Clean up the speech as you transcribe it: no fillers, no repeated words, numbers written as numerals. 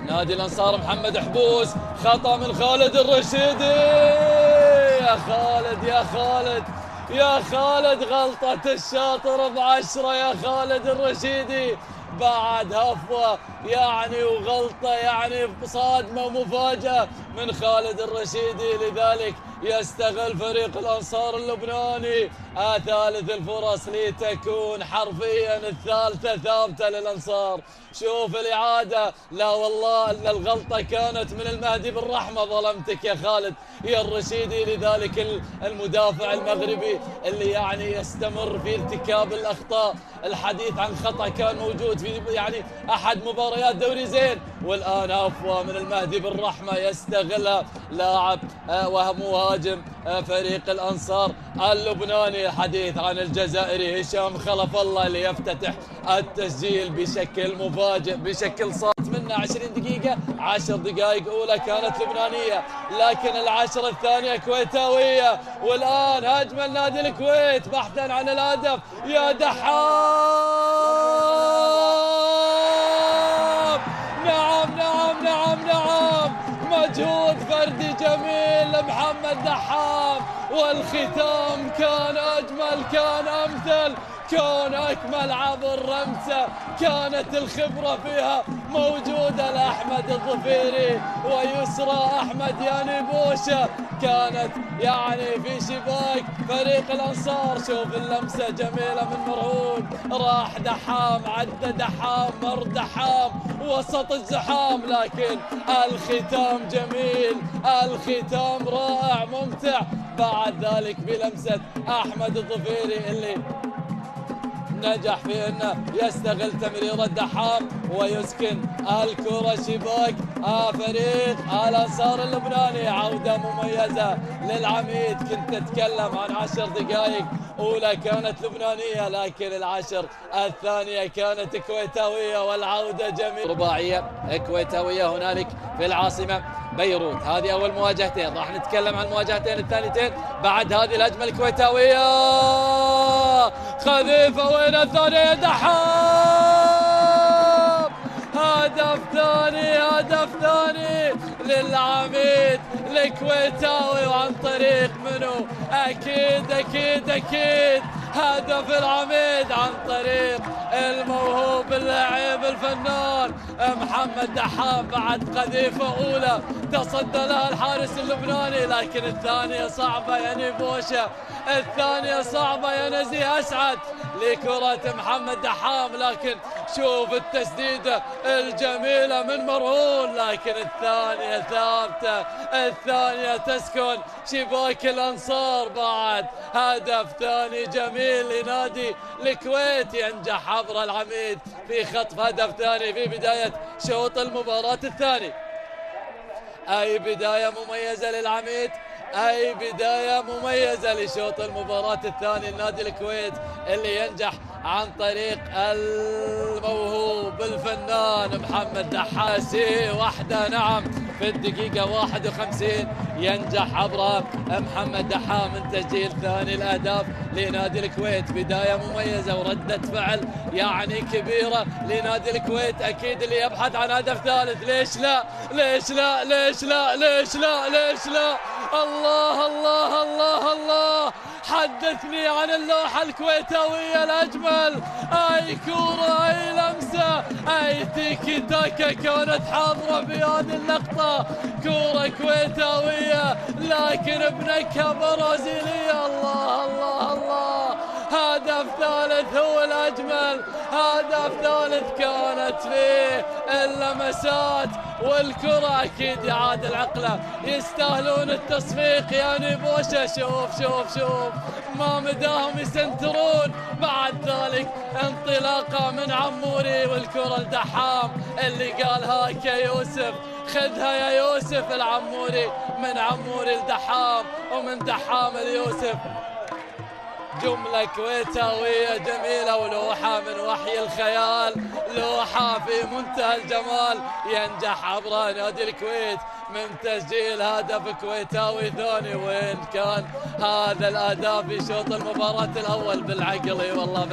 نادي الانصار محمد حبوس، خطأ من خالد الرشيدي. يا خالد يا خالد يا خالد، غلطة الشاطر ب10 يا خالد الرشيدي، بعد هفوة يعني وغلطة يعني صادمة ومفاجأة من خالد الرشيدي، لذلك يستغل فريق الأنصار اللبناني ثالث الفرص لتكون حرفيا الثالثة ثابتة للأنصار. شوف الإعادة، لا والله أن الغلطة كانت من المهدي بالرحمة، ظلمتك يا خالد يا الرشيدي. لذلك المدافع المغربي اللي يعني يستمر في ارتكاب الأخطاء، الحديث عن خطأ كان موجود في يعني أحد مباريات دوري زين، والآن عفوة من المهدي بالرحمة يستغلها لاعب ومهاجم فريق الأنصار اللبناني. الحديث عن الجزائري هشام خلف الله اللي يفتتح التسجيل بشكل مفاجئ بشكل صادم. منه 20 دقيقة، 10 دقائق أولى كانت لبنانية، لكن العشرة الثانية كويتاوية. والآن هجمة نادي الكويت بحثا عن الهدف، يا دحام. نعم نعم نعم نعم، مجهود فردي جميل لمحمد دحام، والختام كان أجمل، كان أمثل، كان أكمل عبر رمسة، كانت الخبرة فيها موجودة لأحمد الظفيري ويسرى أحمد ياني بوشة، كانت يعني في شباك فريق الأنصار. شوف اللمسة جميلة من مرهون، راح دحام، عدى دحام، مر دحام وسط الزحام، لكن الختام جميل، الختام رائع ممتع. بعد ذلك بلمسة أحمد الظفيري اللي نجح في انه يستغل تمرير الدحام ويسكن الكرة شباك فريق الانصار اللبناني. عودة مميزة للعميد، كنت اتكلم عن 10 دقائق اولى كانت لبنانية، لكن العشر الثانية كانت كويتاوية، والعودة جميلة رباعية كويتاوية هنالك في العاصمة بيروت. هذه اول مواجهتين، راح نتكلم عن المواجهتين الثانيتين بعد هذه الهجمة الكويتاوية. خفيفة وين الثانية، دحام، هدف ثاني، هدف ثاني للعميد الكويتاوي، وعن طريق منو؟ اكيد اكيد اكيد هدف العميد عن طريق الموهوب اللعيب الفنان محمد دحام. بعد قذيفة أولى تصدى لها الحارس اللبناني، لكن الثانية صعبة يا نيبوشة، الثانية صعبة يا نزيه أسعد لكرة محمد دحام. لكن شوف التسديدة الجميلة من مرهون، لكن الثانية ثابتة، الثانية تسكن شباك الأنصار. بعد هدف ثاني جميل لنادي الكويت، ينجح عبر العميد في خطف هدف ثاني في بداية شوط المباراة الثاني. أي بداية مميزة للعميد، أي بداية مميزة لشوط المباراة الثاني لنادي الكويت اللي ينجح عن طريق الموهوب الفنان محمد دحاسي. واحدة نعم في الدقيقة 51 ينجح عبر محمد دحام من تسجيل ثاني الأهداف لنادي الكويت. بداية مميزة وردة فعل يعني كبيرة لنادي الكويت، أكيد اللي يبحث عن هدف ثالث. ليش لا ليش لا ليش لا ليش لا ليش لا؟ الله الله الله الله، حدثني عن اللوحة الكويتاوية الأجمل. أي كورة، أي لمسة، أي تيكي تاكا كانت حاضرة في هذه اللقطة. كورة كويتاوية لكن بنكهة برازيلية. الله الله الله، هدف ثالث هو الأجمل، هدف ثالث كانت فيه اللمسات والكرة. أكيد يا عادل عقله يستاهلون التصفيق يا نيبوشة. شوف شوف شوف ما مداهم يسنترون. بعد ذلك انطلاقة من عموري والكرة لدحام اللي قال هاك يا يوسف، خذها يا يوسف. العموري من عموري لدحام ومن دحام ليوسف. جملة كويتاوية جميلة ولوحة من وحي الخيال، لوحة في منتهى الجمال. ينجح عبر نادي الكويت من تسجيل هدف كويتاوي ثاني. وين كان هذا الأداء في شوط المباراة الأول؟ بالعقل والله بالعقل.